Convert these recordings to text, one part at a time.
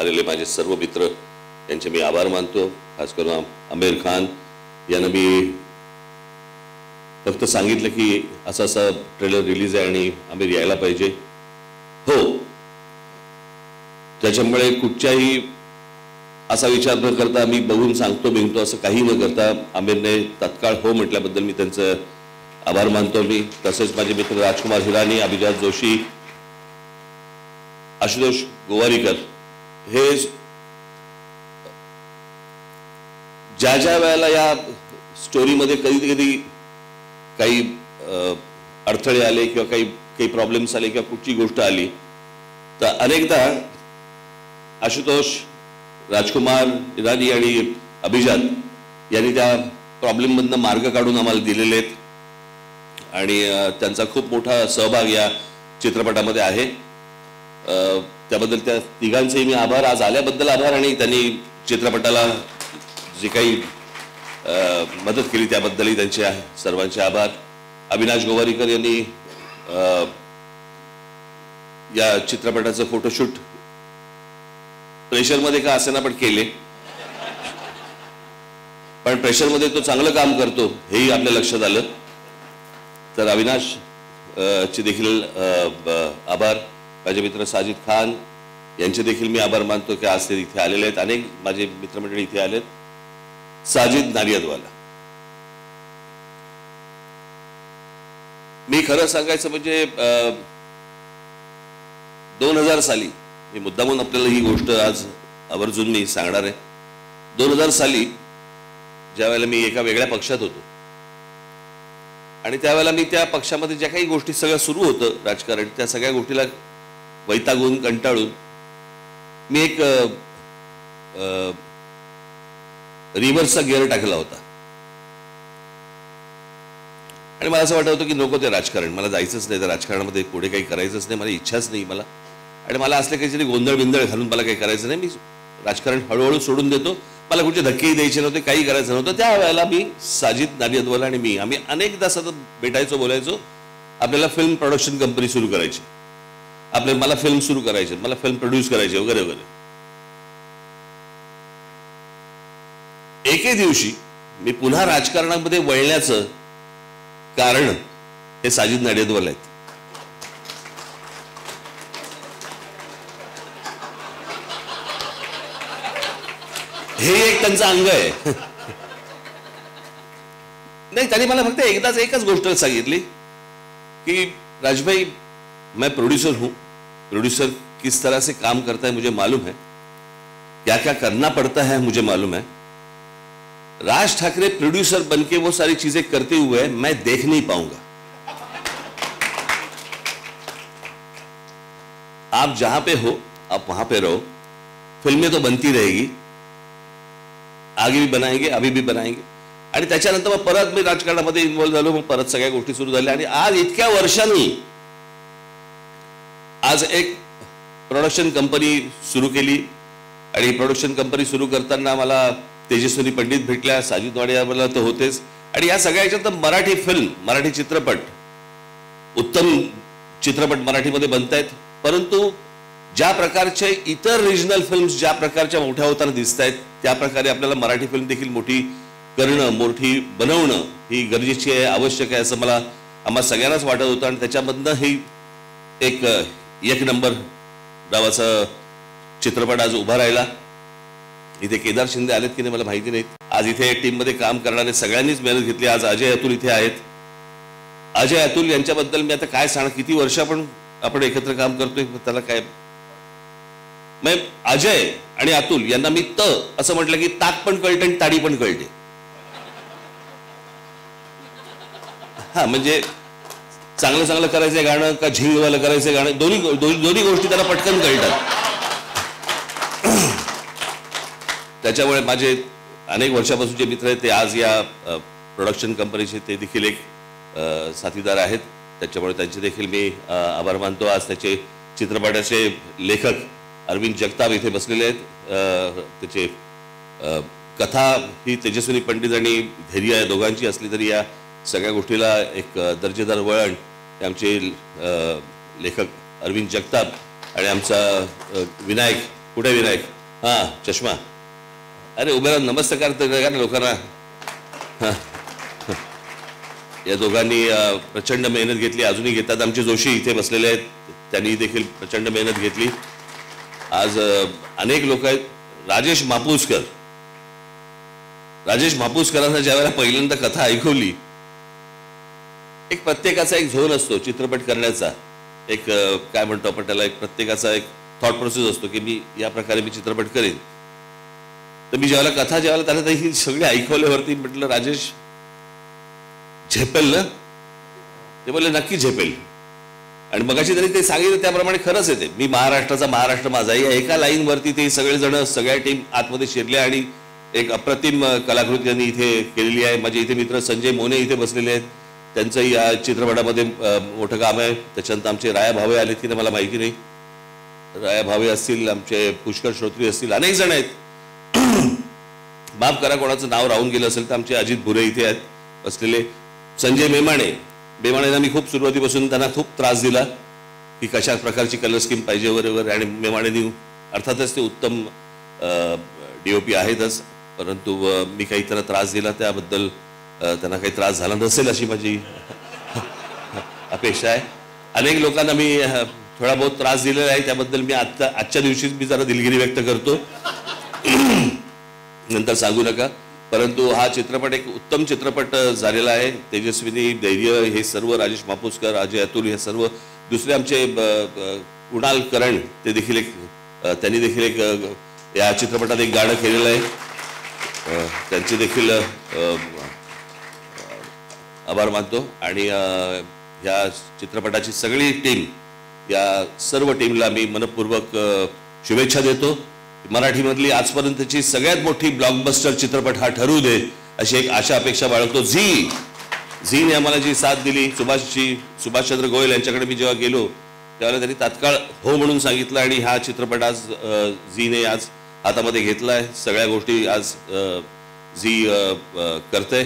आलेले माझे सर्व मित्र यांचे मी आभार मानतो. खास करून आमिर खान यांना मी फक्त सांगितलं की असा असा ट्रेलर रिलीज आहे आणि आमिर यायला पाहिजे. हो, त्याच्यामुळे कुठच्याही असा विचार न करता मी बघून सांगतो बिंगतो असं काही न करता आमिरने तत्काळ हो म्हटल्याबद्दल मी त्यांचं आभार मानतो. मी तसेच माझे मित्र राजकुमार हिरानी, अभिजात जोशी, आशुतोष गोवारीकर हे ज्या ज्या वेळेला या स्टोरीमध्ये कधी कधी काही अडथळे आले किंवा काही प्रॉब्लेम्स आले किंवा कुठची गोष्ट आली तर अनेकदा आशुतोष, राजकुमार हिरानी आणि अभिजात यांनी त्या प्रॉब्लेममधनं मार्ग काढून आम्हाला दिलेले आहेत आणि त्यांचा खूप मोठा सहभाग या चित्रपटामध्ये आहे. त्याबद्दल त्या तिघांचेही मी आभार, आज आल्याबद्दल आभार आणि त्यांनी चित्रपटाला जी काही मदत केली त्याबद्दलही त्यांचे सर्वांचे आभार. अविनाश गोवारीकर यांनी या चित्रपटाचं फोटोशूट प्रेशरमध्ये का असेना पण केले, पण प्रेशरमध्ये तो चांगलं काम करतो हेही आपल्या लक्षात आलं. तर अविनाश चे देखील आभार. माझे मित्र साजिद खान यांचे देखील मी आभार मानतो की आज ते इथे आलेले आहेत. अनेक माझे मित्रमंडळी इथे आलेत. साजिद नाडियादवाला, मी खरं सांगायचं म्हणजे 2000 साली, मी मुद्दामून आपल्याला ही गोष्ट आज आवर्जून मी सांगणार आहे. 2000 साली ज्या वेळेला मी एका वेगळ्या पक्षात होतो आणि त्यावेळेला मी त्या पक्षामध्ये ज्या काही गोष्टी सगळं सुरू होतं राजकारण, त्या सगळ्या गोष्टीला वैतागून कंटाळून मी एक रिव्हर्सचा गिअर टाकला होता आणि मला असं वाटत होतं की नको ते राजकारण, मला जायचंच नाही, त्या राजकारणामध्ये पुढे काही करायचंच नाही, मला इच्छाच नाही मला. आणि मला असले काहीतरी गोंधळ बिंदळ घालून मला काही करायचं नाही, मी राजकारण हळूहळू सोडून देतो, मला कुठे धक्केही द्यायचे नव्हते, काही करायचं नव्हतं. त्यावेळेला मी, साजिद नाडियादवाला आणि आम्ही अनेकदा सतत भेटायचो, बोलायचो. आपल्याला फिल्म प्रोडक्शन कंपनी सुरू करायची, मला फिल्म सुरू करायचे, मला फिल्म प्रोड्यूस करायचे वगैरे वगैरे. एके दिवशी मी पुन्हा राजकारणामध्ये वळण्याचं कारण हे साजिद नाडियादवाला आहेत. हे एक त्यांचं अंग आहे. नाही, त्यांनी मला फक्त एकच गोष्ट सांगितली की राजभाई, मैं प्रोड्यूसर हूं, प्रोड्यूसर किस तरह से काम करता है मुझे मालूम है, क्या क्या करना पड़ता है मुझे मालूम है. राज ठाकरे प्रोड्यूसर बनके वो सारी चीजें करते हुए मैं देख नहीं पाऊंगा. आप जहां पे हो आप वहां पे रहो, फिल्में तो बनती रहेगी, आगे भी बनाएंगे, अभी भी बनाएंगे. आणि त्याच्यानंतर मग परत मी राजकारणामध्ये इन्व्हॉल्व झालो, मग परत सगळ्या गोष्टी सुरू झाल्या आणि आज इतक्या वर्षांनी आज एक प्रोडक्शन कंपनी सुरू केली आणि प्रोडक्शन कंपनी सुरू करताना मला तेजस्विनी पंडित भेटल्या, साजिद नाडियादवाला तर होतेच आणि या सगळ्या याच्यात मराठी फिल्म, मराठी चित्रपट, उत्तम चित्रपट मराठीमध्ये बनतायत. परंतु ज्या प्रकारचे इतर रिजनल फिल्म्स ज्या प्रकारच्या मोठ्या होताना दिसत आहेत त्या प्रकारे आपल्याला मराठी फिल्म देखील मोठी करणं, मोठी बनवणं ही गरजेची आहे, आवश्यक आहे असं आम्हाला सगळ्यांनाच वाटत होतं. आणि त्याच्यामधनं ही एक नंबर नावाचा चित्रपट आज उभा राहिला. इथे केदार शिंदे आलेत की नाही मला माहिती नाही. आज इथे टीममध्ये काम करणारे सगळ्यांनीच मेहनत घेतली. आज अजय अतुल इथे आहेत. अजय अतुल यांच्याबद्दल मी आता काय सांगणार, किती वर्ष आपण एकत्र काम करतोय, त्याला काय. अजय आणि अतुल यांना मी असं म्हटलं की ताक पण कळते आणि ताडी पण कळते. हा, म्हणजे चांगलं चांगलं करायचं गाणं का झिंगवालं करायचं गाणं, दोन्ही गोष्टी त्याला पटकन कळतात. त्याच्यामुळे माझे अनेक वर्षापासूनचे मित्र आहेत ते आज या प्रोडक्शन कंपनीचे ते देखील एक साथीदार आहेत. त्याच्यामुळे त्यांचे देखील मी आभार मानतो. आज त्याचे चित्रपटाचे लेखक अरविंद जगताप इथे बसलेले आहेत. त्याचे कथा ही तेजस्विनी पंडित आणि धैर्य या दोघांची असली तरी या सगळ्या गोष्टीला एक दर्जेदार वळण हे आमचे लेखक अरविंद जगताप आणि आमचा विनायक, कुठे विनायक हां चष्मा, अरे उभे राहून नमस्कार तर करा ना लोकांना. या दोघांनी प्रचंड मेहनत घेतली, अजूनही घेतात. आमचे जोशी इथे बसलेले आहेत, त्यांनी देखील प्रचंड मेहनत घेतली. आज अनेक लोक आहेत. राजेश मापुसकरांना ज्यावेळेला पहिल्यांदा कथा ऐकवली, एक प्रत्येकाचा एक झोन असतो चित्रपट करण्याचा, एक काय म्हणतो आपण त्याला, एक प्रत्येकाचा एक थॉट प्रोसेस असतो की मी या प्रकारे मी चित्रपट करेन. तर मी ज्यावेळेला त्यांना ही सगळी ऐकवल्यावरती म्हटलं, राजेश झेपेल ना? ते बोलले नक्की झेपेल. आणि मगाशी त्यांनी ते सांगितलं त्याप्रमाणे खरंच येते. मी महाराष्ट्राचा, महाराष्ट्र माझा, या एका लाईनवरती ते सगळेजण, सगळ्या टीम आतमध्ये शिरल्या आणि एक अप्रतिम कलाकृती त्यांनी इथे केलेली आहे. माझे इथे मित्र संजय मोने इथे बसलेले आहेत, त्यांचंही या चित्रपटामध्ये मोठं काम आहे. त्याच्यानंतर आमचे राया भावे आलेत की मला माहिती नाही, राया भावे असतील, आमचे पुष्कर श्रोत्री असतील, अनेक जण आहेत. माफ करा कोणाचं नाव राहून गेलं असेल तर आमचे अजित भुरे इथे आहेत बसलेले. संजय मेमाणेंना मी खूप सुरुवातीपासून त्यांना खूप त्रास दिला की कशा प्रकारची कलर स्कीम पाहिजे वगैरे, आणि मेमाणेंनी अर्थातच ते उत्तम DOP आहेतच, परंतु मी काही त्यांना त्रास दिला त्याबद्दल त्यांना काही त्रास झाला नसेल अशी माझी अपेक्षा आहे. अनेक लोकांना मी थोडा बहुत त्रास दिलेला आहे, त्याबद्दल मी आजच्या दिवशीच मी जरा दिलगिरी व्यक्त करतो, नंतर सांगू नका. परंतु हा चित्रपट एक उत्तम चित्रपट झालेला आहे. तेजस्विनी, धैर्य, हे सर्व, राजेश मापुसकर, अजय अतुल, हे सर्व. दुसरे आमचे कुणाल करण, ते देखील त्यांनी देखील एक या चित्रपटात एक गाणं केलेलं आहे. त्यांचे देखील आभार मानतो. आणि ह्या चित्रपटाची सगळी टीम, या सर्व टीमला मी मनपूर्वक शुभेच्छा देतो. मराठीमधली आजपर्यंतची सगळ्यात मोठी ब्लॉकबस्टर चित्रपट हा ठरू दे अशी एक आशा अपेक्षा बाळगतो. झीने आम्हाला जी साथ दिली, सुभाषचंद्र गोयल यांच्याकडे मी जेव्हा गेलो त्यावेळेला त्यांनी तात्काळ हो म्हणून सांगितलं, आणि हा चित्रपट आज झीने आज हातामध्ये घेतला आहे. सगळ्या गोष्टी आज झी करतंय,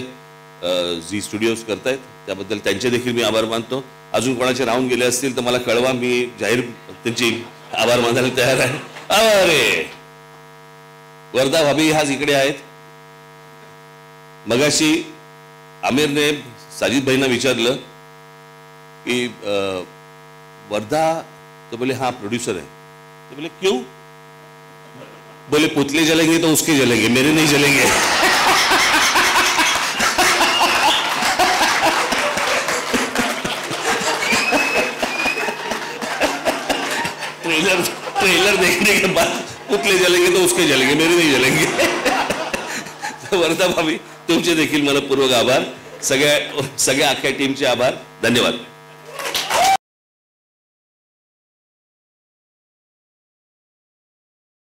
झी स्टुडिओज करतायत, त्याबद्दल त्यांचे देखील मी आभार मानतो. अजून कोणाचे राहून गेले असतील तर मला कळवा, मी जाहीर त्यांची आभार मानायला तयार आहे. अरे वर्धा भाभी आज इकडे आहेत. मगाशी आमिरने साजिद भाईंना विचारलं की वर्धा, तो बोले हाँ प्रोड्यूसर है. तो बोले क्यों? बोले पुतले जलेंगे तो उसके जलेंगे, मेरे नहीं जलेंगे. ट्रेलर देखने के बाद पुतले जलेंगे तो उसके जलेंगे, मेरे नहीं जलेंगे. वर्धा भाभी तुमचे देखील मनपूर्वक आभार, सगळ्या अख्ख्या टीमचे आभार, धन्यवाद.